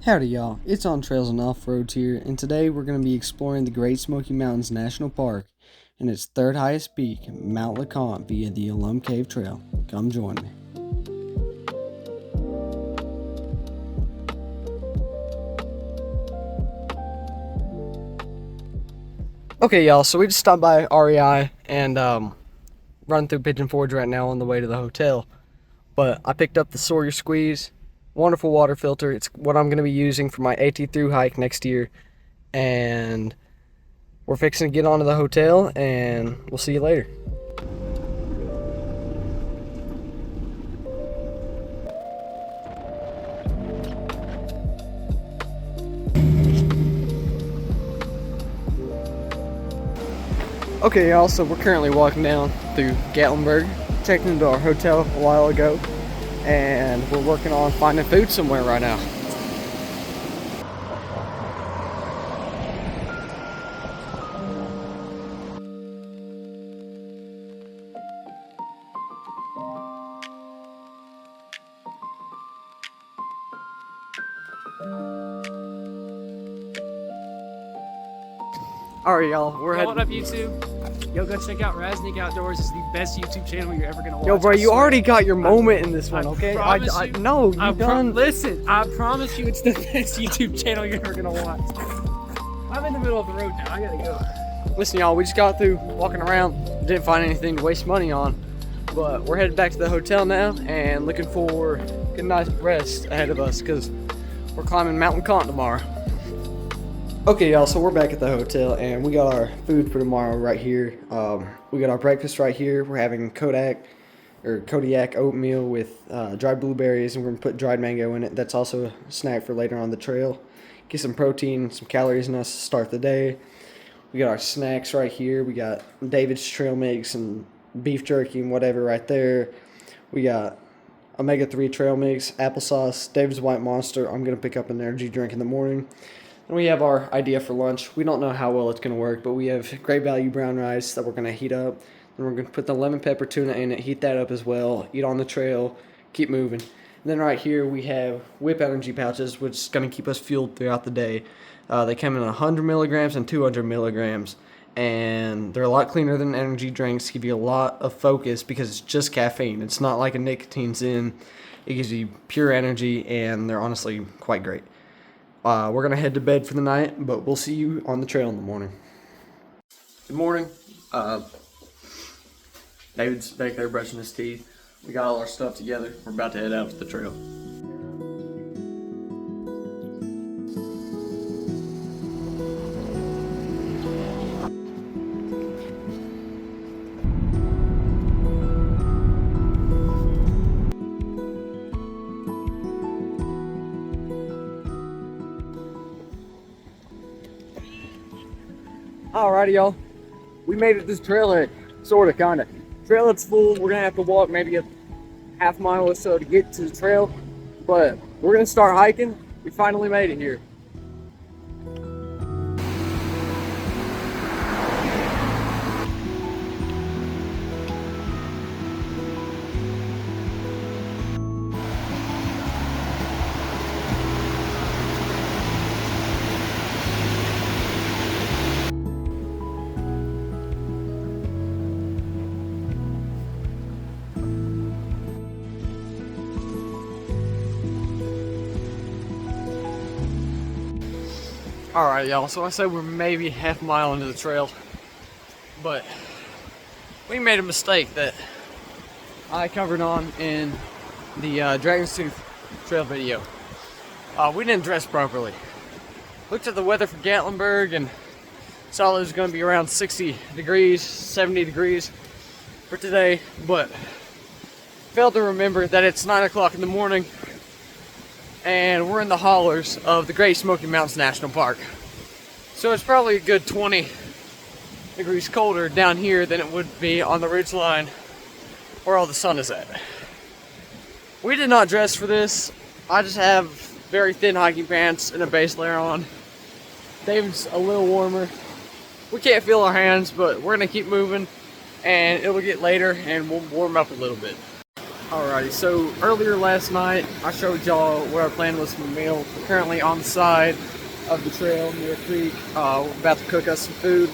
Howdy y'all, it's On Trails and Off-Roads here, and today we're going to be exploring the Great Smoky Mountains National Park and its third highest peak, Mount LeConte, via the Alum Cave Trail. Come join me. Okay y'all, so we just stopped by REI and run through Pigeon Forge right now on the way to the hotel. But I picked up the Sawyer Squeeze. Wonderful water filter. It's what I'm going to be using for my AT through hike next year. And we're fixing to get onto the hotel, and we'll see you later. Okay y'all, so we're currently walking down through Gatlinburg. Checked into our hotel a while ago, and we're working on finding food somewhere right now. Alright y'all, we're heading. What up YouTube? Yo, go check out Raznik Outdoors. It's the best YouTube channel you're ever gonna watch. Yo bro, you already got your moment in this one, okay? No, you done. Listen, I promise you it's the best YouTube channel you're ever gonna watch. I'm in the middle of the road now, I gotta go. Listen y'all, we just got through walking around, didn't find anything to waste money on, but we're headed back to the hotel now and looking for a good nice rest ahead of us because we're climbing Mount LeConte tomorrow. Okay y'all, so we're back at the hotel and we got our food for tomorrow right here. We got our breakfast right here. We're having Kodiak oatmeal with dried blueberries, and we're gonna put dried mango in it. That's also a snack for later on the trail. Get some protein, some calories in us to start the day. We got our snacks right here. We got David's trail mix and beef jerky and whatever right there. We got omega-3 trail mix, applesauce, David's White Monster. I'm gonna pick up an energy drink in the morning. And we have our idea for lunch. We don't know how well it's going to work, but we have great value brown rice that we're going to heat up. Then we're going to put the lemon pepper tuna in it, heat that up as well, eat on the trail, keep moving. And then right here we have Whip energy pouches, which is going to keep us fueled throughout the day. They come in 100 milligrams and 200 milligrams, and they're a lot cleaner than energy drinks, give you a lot of focus because it's just caffeine. It's not like a nicotine Zyn. It gives you pure energy, and they're honestly quite great. We're going to head to bed for the night, but we'll see you on the trail in the morning. Good morning. David's back there brushing his teeth. We got all our stuff together. We're about to head out to the trail. Alrighty y'all, we made it this trailhead, sorta, kinda. Trailhead's full, we're gonna have to walk maybe a half mile or so to get to the trail, but we're gonna start hiking. We finally made it here. Alright y'all, so I said we're maybe half a mile into the trail, but we made a mistake that I covered on in the Dragon's Tooth trail video. We didn't dress properly. Looked at the weather for Gatlinburg and saw it was going to be around 60 degrees, 70 degrees for today, but failed to remember that it's 9 o'clock in the morning and we're in the hollers of the Great Smoky Mountains National Park. So it's probably a good 20 degrees colder down here than it would be on the ridgeline where all the sun is at. We did not dress for this. I just have very thin hiking pants and a base layer on. David's a little warmer. We can't feel our hands, but we're gonna keep moving and it'll get later and we'll warm up a little bit. Alrighty, so earlier last night I showed y'all what our plan was for the meal. We're currently on the side of the trail near a creek. We're about to cook us some food.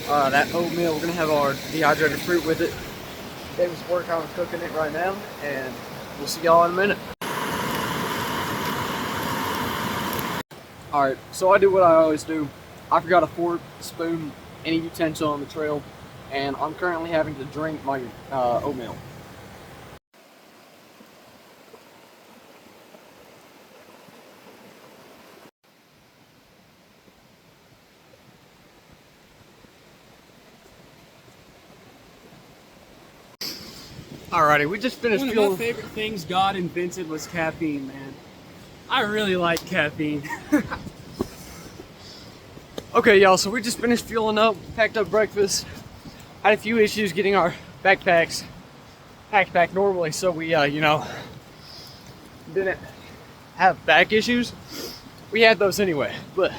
That oatmeal, we're gonna have our dehydrated fruit with it. David's working on cooking it right now, and we'll see y'all in a minute. Alright, so I do what I always do. I forgot a fork, spoon, any utensil on the trail, and I'm currently having to drink my oatmeal. Alrighty, we just finished One of my favorite things God invented was caffeine, man. I really like caffeine. Okay, y'all, so we just finished fueling up, packed up breakfast. Had a few issues getting our backpacks packed back normally, so we, didn't have back issues. We had those anyway, but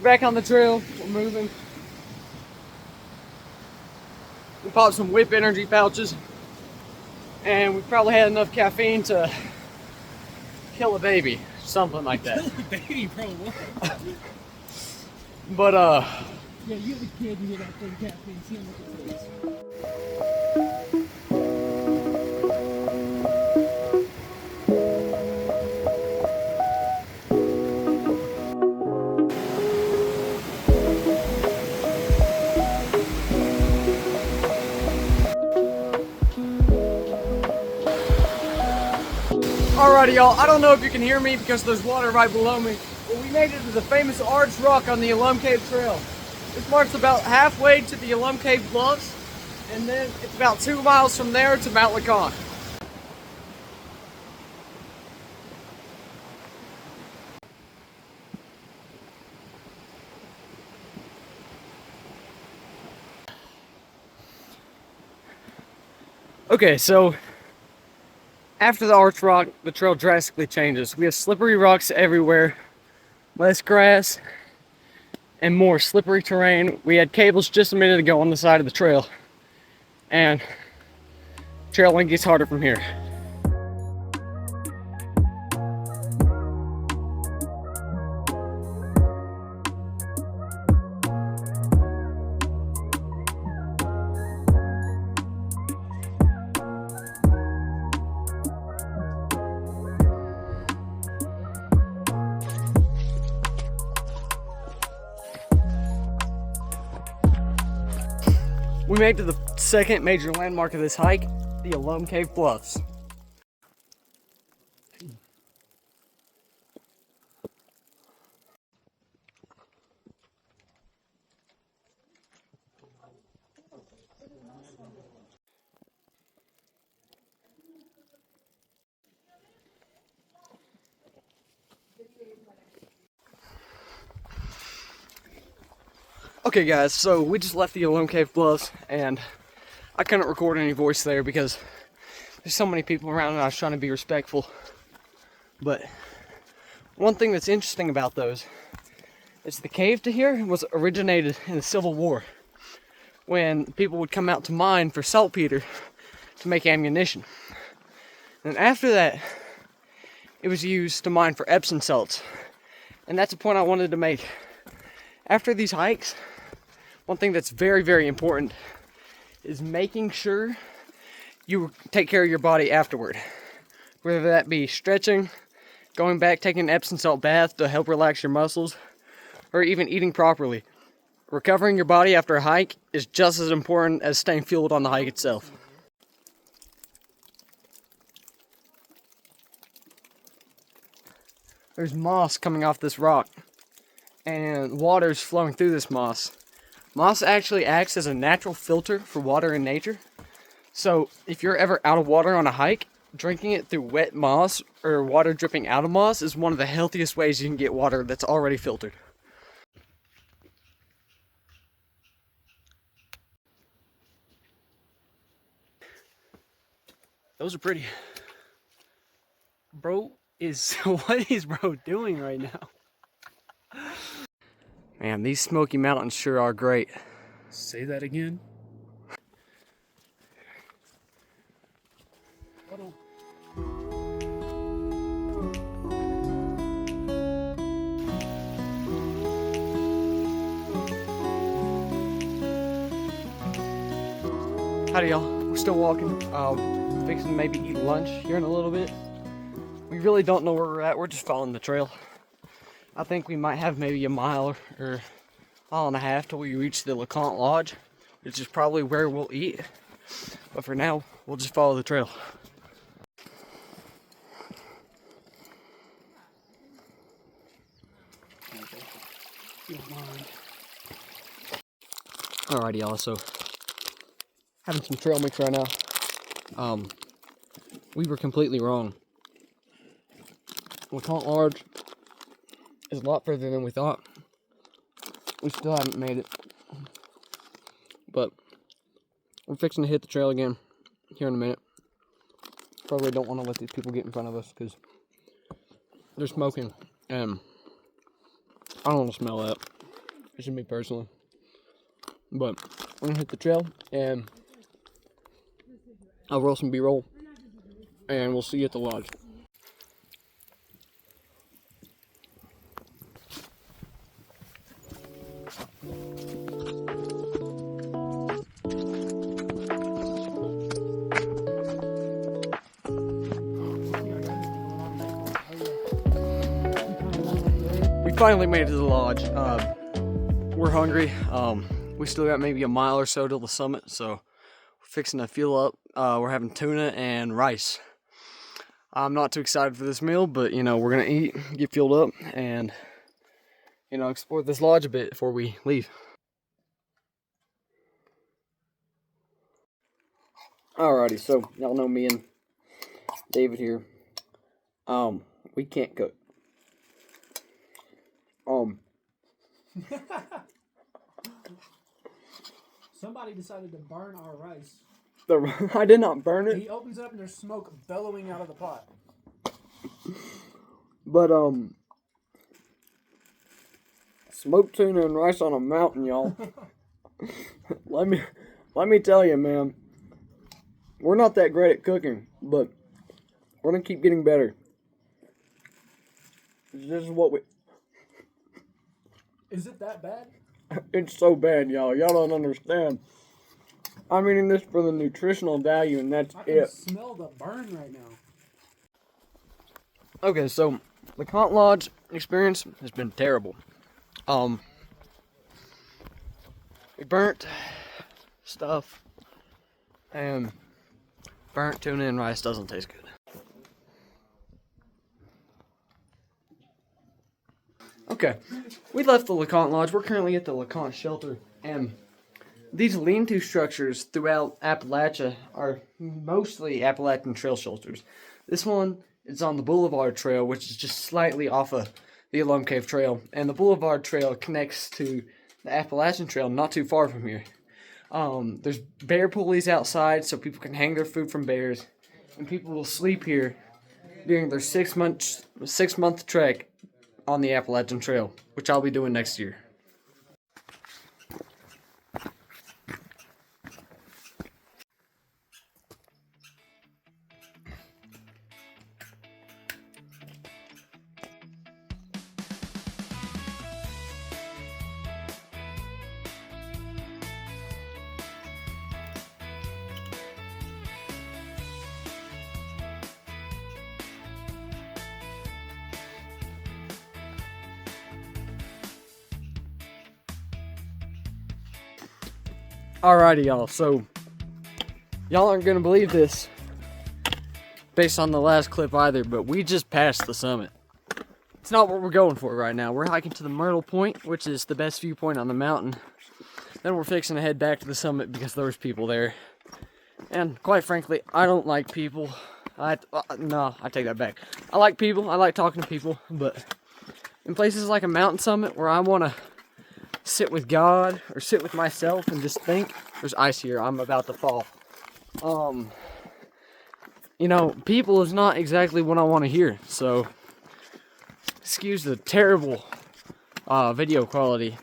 back on the trail, we're moving. We popped some Whip energy pouches, and we probably had enough caffeine to kill a baby, something like that. Kill a baby, bro, what? But, yeah, you have a kid, you get that thing caffeine, see him look at this. alrighty, y'all, I don't know if you can hear me because there's water right below me, but we made it to the famous Arch Rock on the Alum Cave Trail. This marks about halfway to the Alum Cave Bluffs, and then it's about 2 miles from there to Mount LeConte. Okay, so after the Arch Rock, the trail drastically changes. We have slippery rocks everywhere, less grass, and more slippery terrain. We had cables just a minute ago on the side of the trail, and trailing gets harder from here. We made it to the second major landmark of this hike, the Alum Cave Bluffs. Okay guys, so we just left the Alum Cave Bluffs, and I couldn't record any voice there because there's so many people around and I was trying to be respectful. But one thing that's interesting about those is the cave to here was originated in the Civil War, when people would come out to mine for saltpeter to make ammunition. And after that, it was used to mine for Epsom salts. And that's a point I wanted to make. After these hikes, one thing that's very, very important is making sure you take care of your body afterward. Whether that be stretching, going back, taking an Epsom salt bath to help relax your muscles, or even eating properly. Recovering your body after a hike is just as important as staying fueled on the hike itself. There's moss coming off this rock, and water's flowing through this moss. Moss actually acts as a natural filter for water in nature. So if you're ever out of water on a hike, drinking it through wet moss or water dripping out of moss is one of the healthiest ways you can get water that's already filtered. Those are pretty. Bro what is bro doing right now? Man, these Smoky Mountains sure are great. Say that again. Hold on. Howdy y'all, we're still walking, fixing to maybe eat lunch here in a little bit. We really don't know where we're at, we're just following the trail. I think we might have maybe a mile or mile and a half till we reach the LeConte Lodge, which is probably where we'll eat. But for now, we'll just follow the trail. Alrighty y'all, so having some trail mix right now. We were completely wrong. LeConte Lodge is a lot further than we thought. We still haven't made it. But we're fixing to hit the trail again here in a minute. Probably don't want to let these people get in front of us because they're smoking. And I don't want to smell that. It's just me personally. But we're gonna hit the trail and I'll roll some B-roll and we'll see you at the lodge. We finally made it to the lodge. We're hungry. We still got maybe a mile or so till the summit, so we're fixing to fuel up. We're having tuna and rice. I'm not too excited for this meal, but you know, we're gonna eat, get fueled up, and you know, explore this lodge a bit before we leave. Alrighty, so y'all know me and David here. We can't cook. Somebody decided to burn our rice. I did not burn it. He opens it up and there's smoke bellowing out of the pot. But smoked tuna and rice on a mountain, y'all. let me tell you, man. We're not that great at cooking, but we're gonna keep getting better. This is what we. Is it that bad? It's so bad, y'all. Y'all don't understand. I'm eating this for the nutritional value, and that's I can it. smell the burn right now. Okay, so the LeConte Lodge experience has been terrible. We burnt stuff, and burnt tuna and rice doesn't taste good. Okay, we left the LeConte Lodge. We're currently at the LeConte shelter, and these lean-to structures throughout Appalachia are mostly Appalachian Trail shelters. This one is on the Boulevard Trail, which is just slightly off of the Alum Cave Trail, and the Boulevard Trail connects to the Appalachian Trail not too far from here. There's bear pulleys outside so people can hang their food from bears, and people will sleep here during their six-month trek on the Appalachian Trail, which I'll be doing next year. Alrighty, y'all, so y'all aren't gonna believe this based on the last clip either, but we just passed the summit. It's not what we're going for right now. We're hiking to the Myrtle Point, which is the best viewpoint on the mountain. Then we're fixing to head back to the summit because there was people there. And quite frankly, I don't like people. No, I take that back. I like people, I like talking to people, but in places like a mountain summit where I wanna sit with God or sit with myself and just think. There's ice here. I'm about to fall. You know, people is not exactly what I want to hear. So, excuse the terrible video quality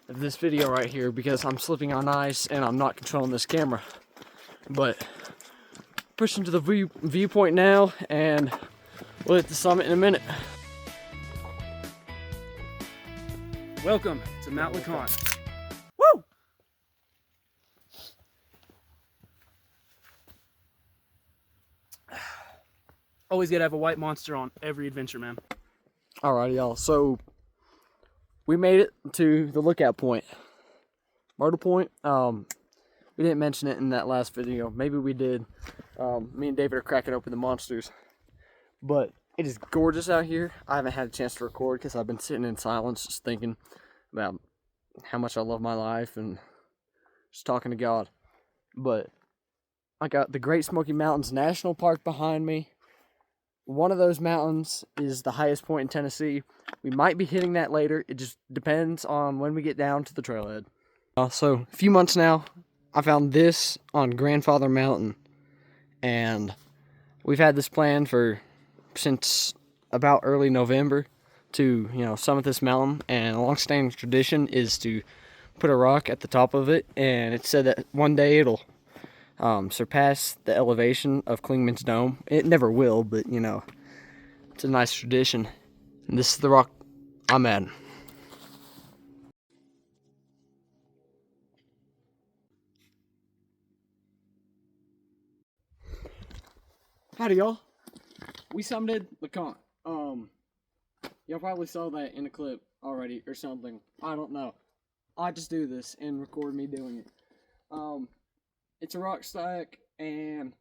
of this video right here because I'm slipping on ice and I'm not controlling this camera. But pushing to the viewpoint now, and we'll hit the summit in a minute. Welcome to Mount LeConte. Woo! Always gotta have a white monster on every adventure, man. Alrighty, y'all. So we made it to the lookout point, Myrtle Point. We didn't mention it in that last video. Maybe we did. Me and David are cracking open the monsters, but it is gorgeous out here. I haven't had a chance to record because I've been sitting in silence, just thinking about how much I love my life and just talking to God. But I got the Great Smoky Mountains National Park behind me. One of those mountains is the highest point in Tennessee. We might be hitting that later. It just depends on when we get down to the trailhead. So, a few months now, I found this on Grandfather Mountain. And we've had this plan since about early November to, summit this mountain. And a long-standing tradition is to put a rock at the top of it. And it's said that one day it'll surpass the elevation of Klingman's Dome. It never will, but it's a nice tradition. And this is the rock I'm at. Howdy, y'all. We summited LeConte. Y'all probably saw that in a clip already or something. I don't know. I just do this and record me doing it. It's a rock stack, and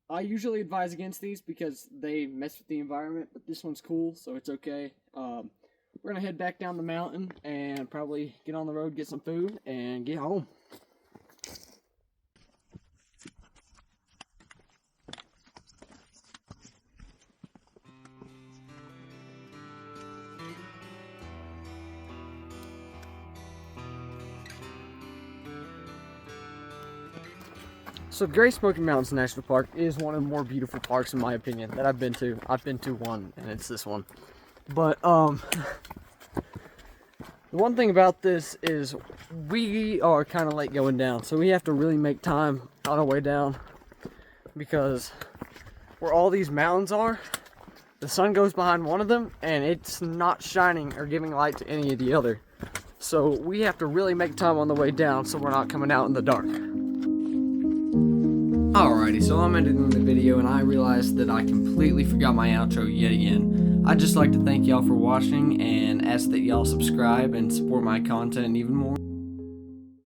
I usually advise against these because they mess with the environment, but this one's cool, so it's okay. We're going to head back down the mountain and probably get on the road, get some food, and get home. So the Great Smoky Mountains National Park is one of the more beautiful parks in my opinion that I've been to. I've been to one, and it's this one. But the one thing about this is we are kind of late going down, so we have to really make time on our way down because where all these mountains are, the sun goes behind one of them, and it's not shining or giving light to any of the other. So we have to really make time on the way down so we're not coming out in the dark. Alrighty, so I'm editing the video and I realized that I completely forgot my outro yet again. I'd just like to thank y'all for watching and ask that y'all subscribe and support my content even more.